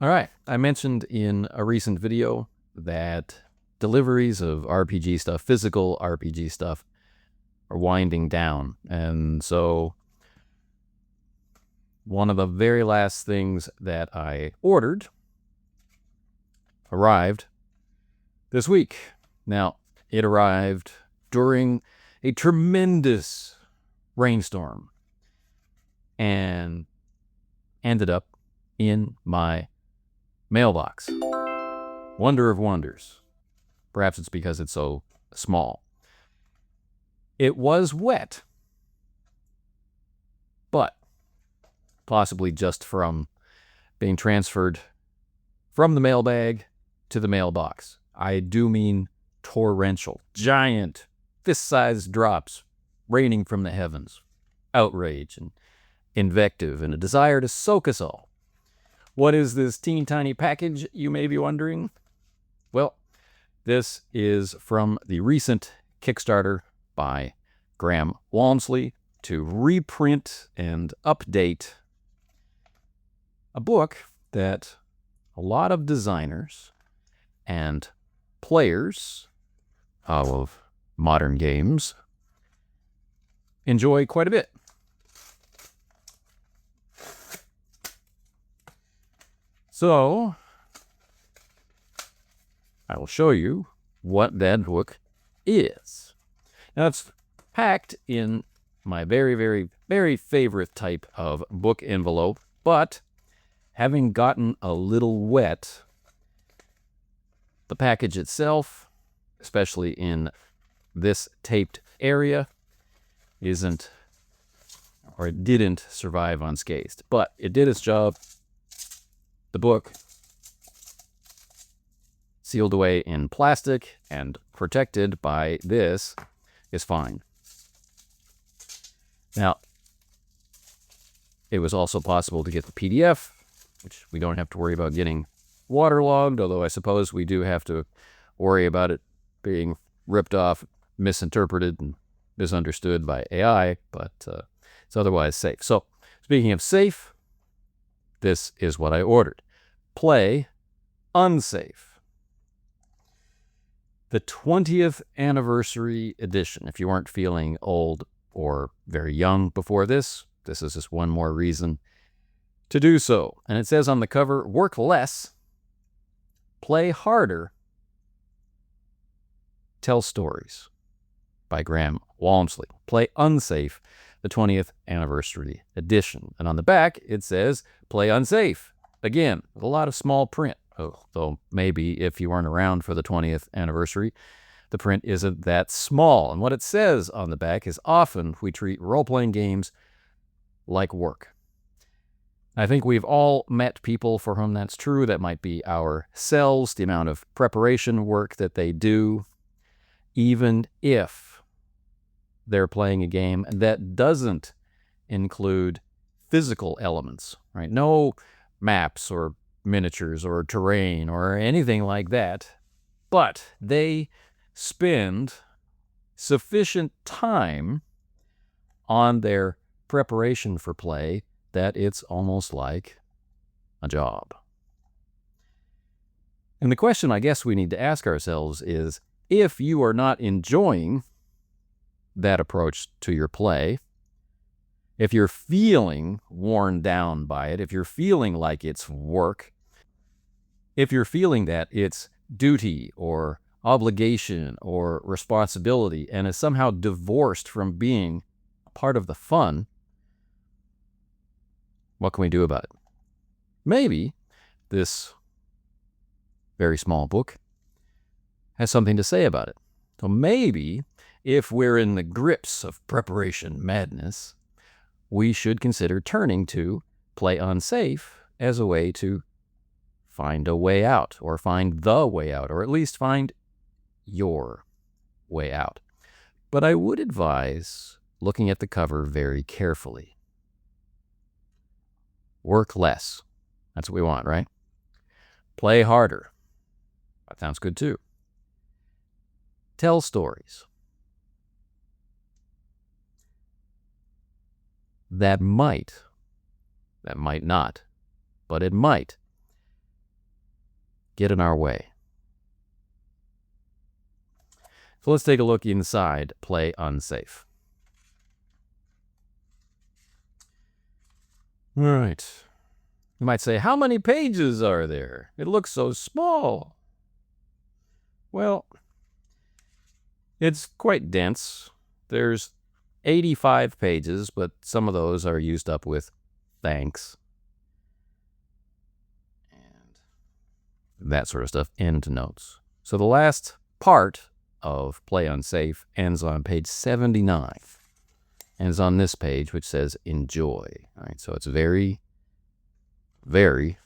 All right, I mentioned in a recent video that deliveries of RPG stuff, physical RPG stuff, are winding down. And so one of the very last things that I ordered arrived this week. Now, it arrived during a tremendous rainstorm and ended up in my mailbox. Wonder of wonders. Perhaps it's because it's so small. It was wet, but possibly just from being transferred from the mailbag to the mailbox. I do mean torrential, giant, fist-sized drops raining from the heavens. Outrage and invective and a desire to soak us all. What is this teeny tiny package, you may be wondering? Well, this is from the recent Kickstarter by Graham Walmsley to reprint and update a book that a lot of designers and players of modern games enjoy quite a bit. So, I will show you what that book is. Now, it's packed in my very, very, very favorite type of book envelope, but having gotten a little wet, the package itself, especially in this taped area, it didn't survive unscathed, but it did its job. The book, sealed away in plastic and protected by this, is fine. Now, it was also possible to get the PDF, which we don't have to worry about getting waterlogged, although I suppose we do have to worry about it being ripped off, misinterpreted, and misunderstood by AI, but it's otherwise safe. So, speaking of safe, this is what I ordered. Play Unsafe. The 20th anniversary edition. If you weren't feeling old or very young before this is just one more reason to do so. And it says on the cover, work less, play harder, tell stories, by Graham Walmsley. Play Unsafe, the 20th anniversary edition. And on the back, it says, play unsafe. Again, with a lot of small print. Though maybe if you weren't around for the 20th anniversary, the print isn't that small. And what it says on the back is, often we treat role-playing games like work. I think we've all met people for whom that's true. That might be ourselves, the amount of preparation work that they do, even if they're playing a game that doesn't include physical elements, right? No maps or miniatures or terrain or anything like that, but they spend sufficient time on their preparation for play that it's almost like a job. And the question I guess we need to ask ourselves is, if you are not enjoying that approach to your play, if you're feeling worn down by it, if you're feeling like it's work, if you're feeling that it's duty or obligation or responsibility and is somehow divorced from being part of the fun, what can we do about it? Maybe this very small book has something to say about it. So maybe if we're in the grips of preparation madness, we should consider turning to Play Unsafe as a way to find a way out, or find the way out, or at least find your way out. But I would advise looking at the cover very carefully. Work less. That's what we want, right? Play harder. That sounds good too. Tell stories. That might not, but it might get in our way. So let's take a look inside Play Unsafe. All right. You might say, how many pages are there? It looks so small. Well, it's quite dense. There's 85 pages, but some of those are used up with thanks and that sort of stuff, end notes. So the last part of Play Unsafe ends on page 79. And it's on this page, which says enjoy. All right, so it's very, very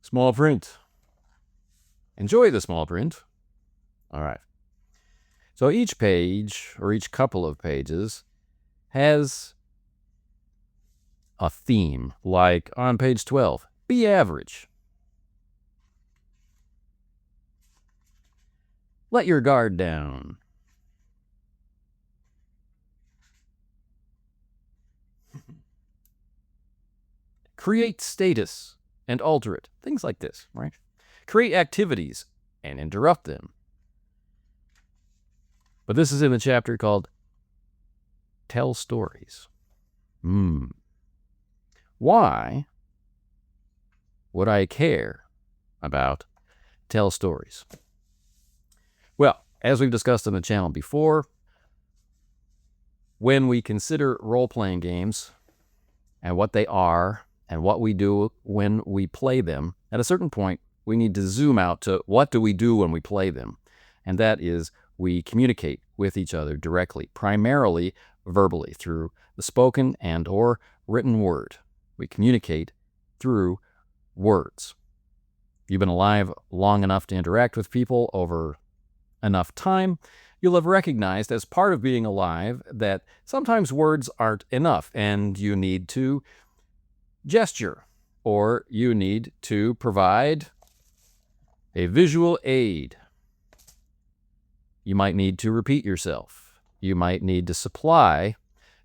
small print. Enjoy the small print. All right. So each page, or each couple of pages, has a theme, like on page 12, be average. Let your guard down. Create status and alter it. Things like this, right? Create activities and interrupt them. But this is in the chapter called Tell Stories. Why would I care about tell stories? Well, as we've discussed on the channel before, when we consider role-playing games and what they are and what we do when we play them, at a certain point, we need to zoom out to what do we do when we play them. And that is we communicate with each other directly, primarily verbally, through the spoken and or written word. We communicate through words. You've been alive long enough to interact with people over enough time, you'll have recognized as part of being alive that sometimes words aren't enough and you need to gesture, or you need to provide a visual aid. You might need to repeat yourself. You might need to supply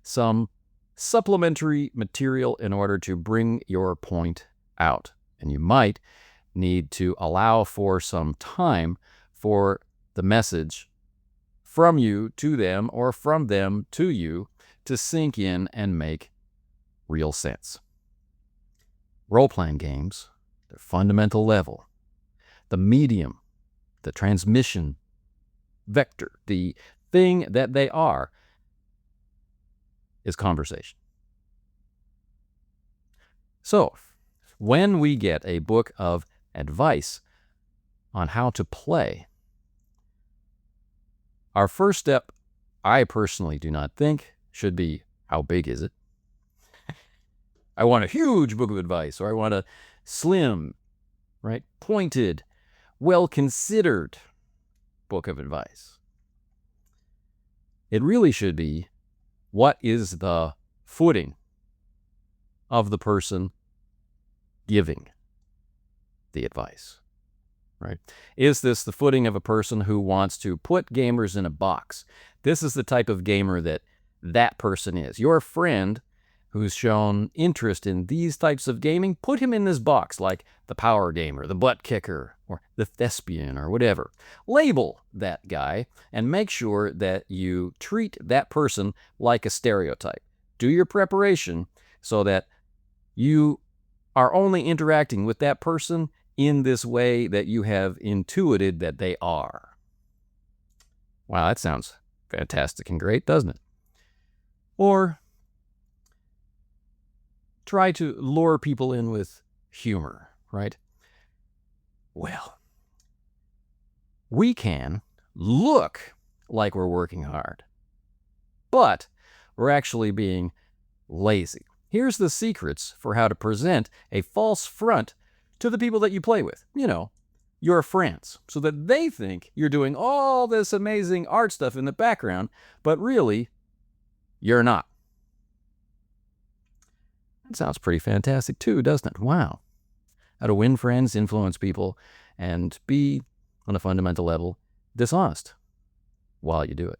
some supplementary material in order to bring your point out. And you might need to allow for some time for the message from you to them or from them to you to sink in and make real sense. Role-playing games, their fundamental level, the medium, the transmission vector, the thing that they are, is conversation. So, when we get a book of advice on how to play, our first step, I personally do not think, should be, how big is it? I want a huge book of advice, or I want a slim, right, pointed, well-considered book of advice. It really should be, what is the footing of the person giving the advice? Right? Is this the footing of a person who wants to put gamers in a box? This is the type of gamer that person is. Your friend who's shown interest in these types of gaming, put him in this box, like the power gamer, the butt kicker, or the thespian, or whatever. Label that guy and make sure that you treat that person like a stereotype. Do your preparation so that you are only interacting with that person in this way that you have intuited that they are. Wow, that sounds fantastic and great, doesn't it? Or try to lure people in with humor, right? Well, we can look like we're working hard, but we're actually being lazy. Here's the secrets for how to present a false front to the people that you play with, your friends, so that they think you're doing all this amazing art stuff in the background, but really, you're not. That sounds pretty fantastic too, doesn't it? Wow. How to win friends, influence people, and be, on a fundamental level, dishonest while you do it.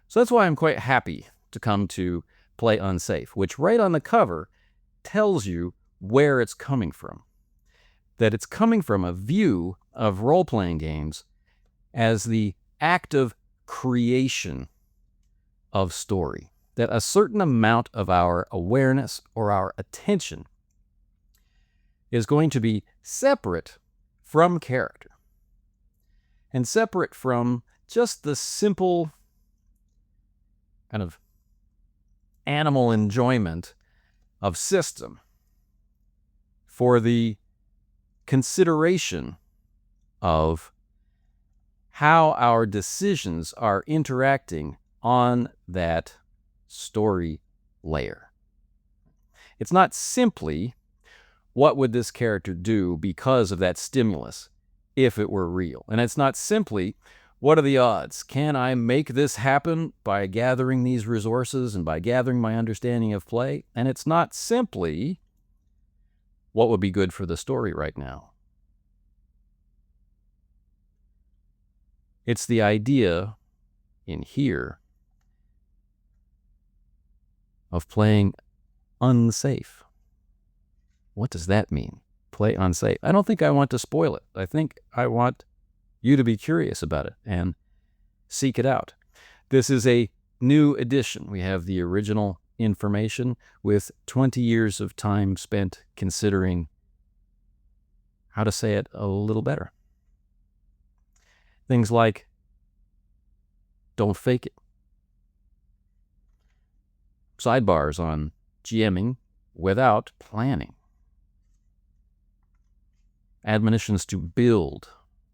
So that's why I'm quite happy to come to Play Unsafe, which right on the cover tells you where it's coming from. that it's coming from a view of role-playing games as the act of creation of story, that a certain amount of our awareness or our attention is going to be separate from character and separate from just the simple kind of animal enjoyment of system for the consideration of how our decisions are interacting on that story layer. It's not simply what would this character do because of that stimulus if it were real. And it's not simply what are the odds? Can I make this happen by gathering these resources and by gathering my understanding of play? And it's not simply what would be good for the story right now. It's the idea in here of playing unsafe. What does that mean? Play unsafe. I don't think I want to spoil it. I think I want you to be curious about it and seek it out. This is a new edition. We have the original information with 20 years of time spent considering how to say it a little better. Things like, don't fake it. Sidebars on GMing without planning. Admonitions to build,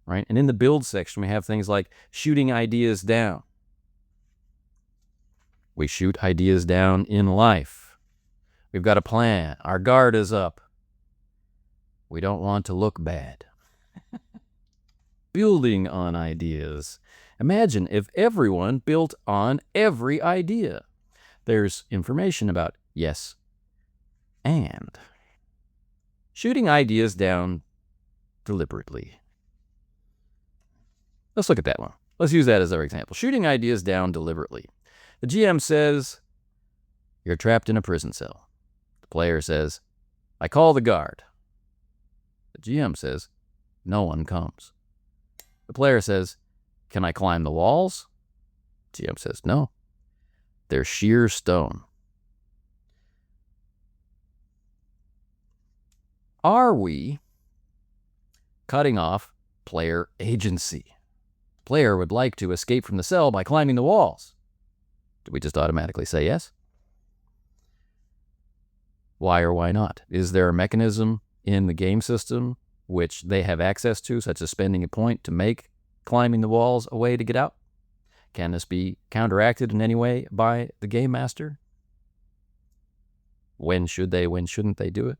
right? And in the build section, we have things like shooting ideas down. We shoot ideas down in life. We've got a plan. Our guard is up. We don't want to look bad. Building on ideas. Imagine if everyone built on every idea. There's information about yes and. Shooting ideas down deliberately. Let's look at that one. Let's use that as our example. Shooting ideas down deliberately. The GM says, you're trapped in a prison cell. The player says, I call the guard. The GM says, no one comes. The player says, can I climb the walls? GM says, no. They're sheer stone. Are we cutting off player agency? The player would like to escape from the cell by climbing the walls. Do we just automatically say yes? Why or why not? Is there a mechanism in the game system which they have access to, such as spending a point to make climbing the walls a way to get out? Can this be counteracted in any way by the game master? When should they, when shouldn't they do it?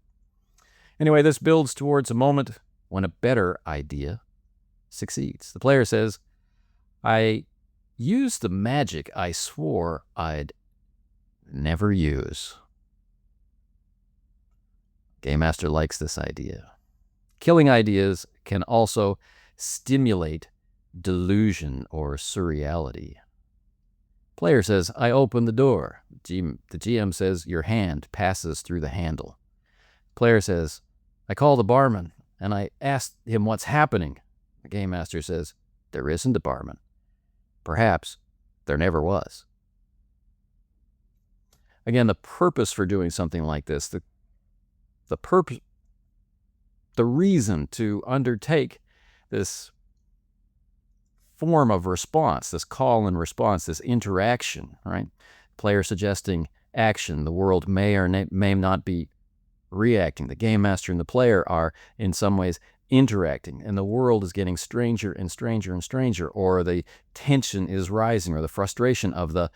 Anyway, this builds towards a moment when a better idea succeeds. The player says, I used the magic I swore I'd never use. Game master likes this idea. Killing ideas can also stimulate delusion or surreality. Player says, I open the door. The GM says, your hand passes through the handle. Player says, I call the barman and I ask him what's happening. The game master says, there isn't a barman. Perhaps there never was. Again, the purpose for doing something like this, the purpose, the reason to undertake this form of response, this call and response, this interaction, right? Player suggesting action. The world may or may not be reacting. The game master and the player are, in some ways, interacting, and the world is getting stranger and stranger and stranger, or the tension is rising, or the frustration of the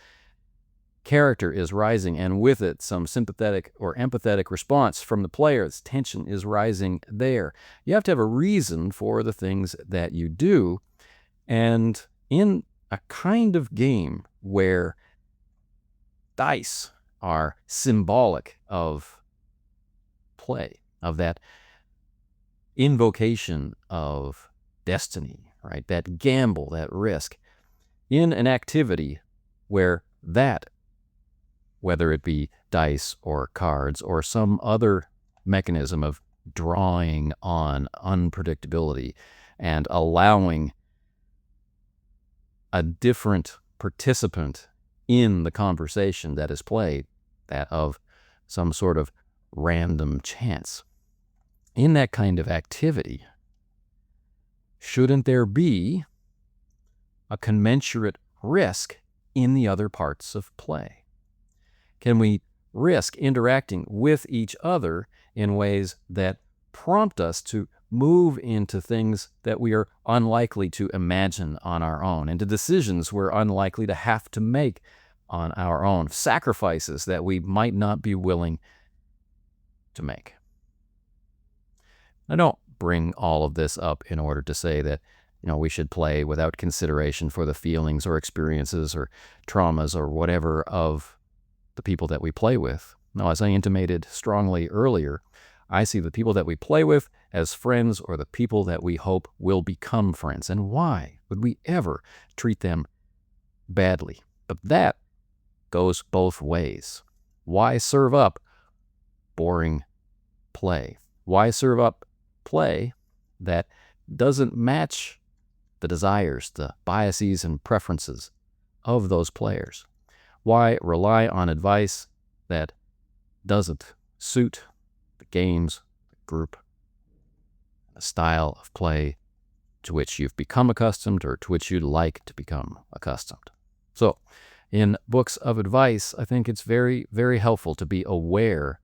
character is rising, and with it, some sympathetic or empathetic response from the players. Tension is rising there. You have to have a reason for the things that you do, and in a kind of game where dice are symbolic of play, of that invocation of destiny, right? That gamble, that risk, in an activity where that, whether it be dice or cards or some other mechanism of drawing on unpredictability and allowing a different participant in the conversation that is played, that of some sort of random chance. In that kind of activity, shouldn't there be a commensurate risk in the other parts of play? Can we risk interacting with each other in ways that prompt us to move into things that we are unlikely to imagine on our own, into decisions we're unlikely to have to make on our own, sacrifices that we might not be willing to make? I don't bring all of this up in order to say that we should play without consideration for the feelings or experiences or traumas or whatever of the people that we play with. No, as I intimated strongly earlier, I see the people that we play with as friends or the people that we hope will become friends. And why would we ever treat them badly? But that goes both ways. Why serve up boring play? Why serve up play that doesn't match the desires, the biases and preferences of those players? Why rely on advice that doesn't suit the games, the group, the style of play to which you've become accustomed or to which you'd like to become accustomed? So, in books of advice, I think it's very, very helpful to be aware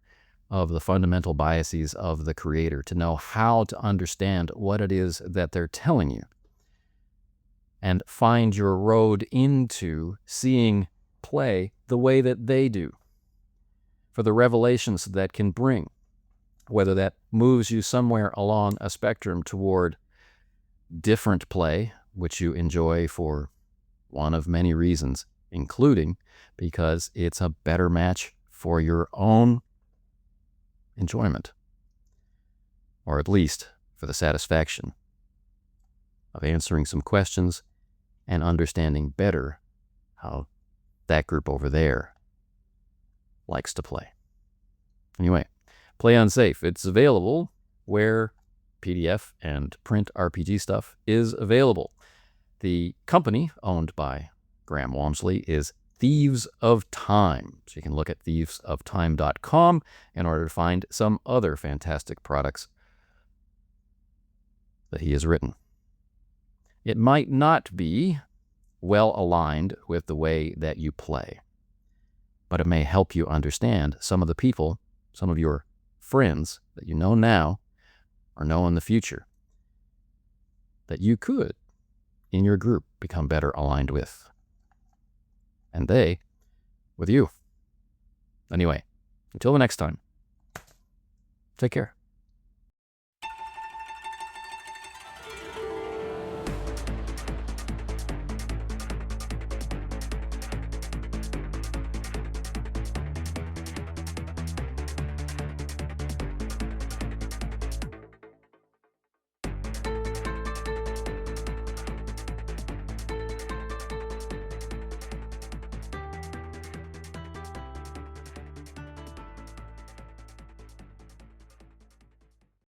of the fundamental biases of the creator, to know how to understand what it is that they're telling you, and find your road into seeing play the way that they do, for the revelations that can bring, whether that moves you somewhere along a spectrum toward different play, which you enjoy for one of many reasons, including because it's a better match for your own enjoyment, or at least for the satisfaction of answering some questions and understanding better how that group over there likes to play. Anyway, Play Unsafe. It's available where PDF and print RPG stuff is available. The company owned by Graham Walmsley is Thieves of Time. So you can look at thievesoftime.com in order to find some other fantastic products that he has written. It might not be well aligned with the way that you play, but it may help you understand some of the people, some of your friends that you know now or know in the future, that you could, in your group, become better aligned with. And they with you. Anyway, until the next time, take care.